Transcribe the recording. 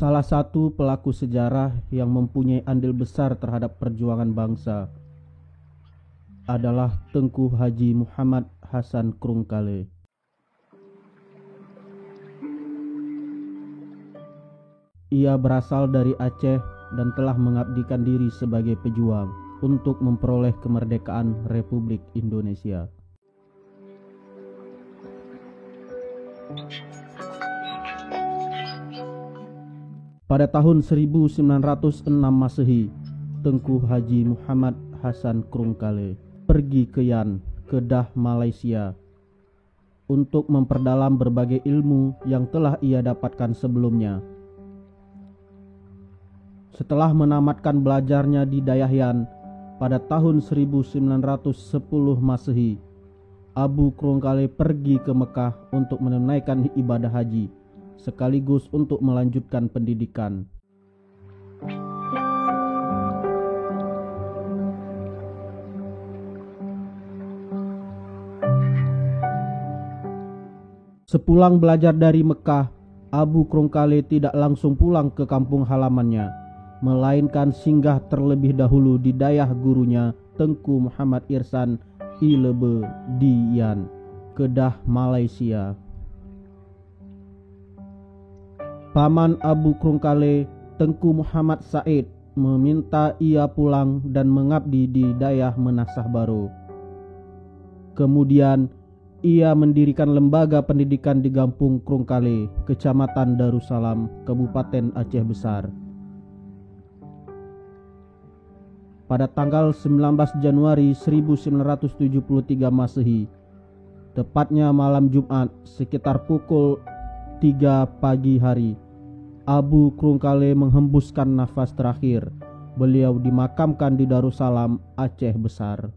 Salah satu pelaku sejarah yang mempunyai andil besar terhadap perjuangan bangsa adalah Tengku Haji Muhammad Hasan Krungkale. Ia berasal dari Aceh dan telah mengabdikan diri sebagai pejuang untuk memperoleh kemerdekaan Republik Indonesia. Pada tahun 1906 Masehi, Tengku Haji Muhammad Hasan Krungkale pergi ke Yan, Kedah, Malaysia untuk memperdalam berbagai ilmu yang telah ia dapatkan sebelumnya. Setelah menamatkan belajarnya di Dayahyan pada tahun 1910 Masehi, Abu Krungkale pergi ke Mekah untuk menunaikan ibadah haji sekaligus untuk melanjutkan pendidikan. Sepulang belajar dari Mekah, Abu Krungkale tidak langsung pulang ke kampung halamannya, melainkan singgah terlebih dahulu di dayah gurunya Tengku Muhammad Irsan Ilebe di Yan, Kedah, Malaysia. Paman Abu Krungkale, Tengku Muhammad Said, meminta ia pulang dan mengabdi di dayah Menasah Baru. Kemudian ia mendirikan lembaga pendidikan di Kampung Krungkale, Kecamatan Darussalam, Kabupaten Aceh Besar. Pada tanggal 19 Januari 1973 Masehi, tepatnya malam Jumat sekitar pukul 3 pagi hari, Abu Krungkale menghembuskan nafas terakhir. Beliau dimakamkan di Darussalam, Aceh Besar.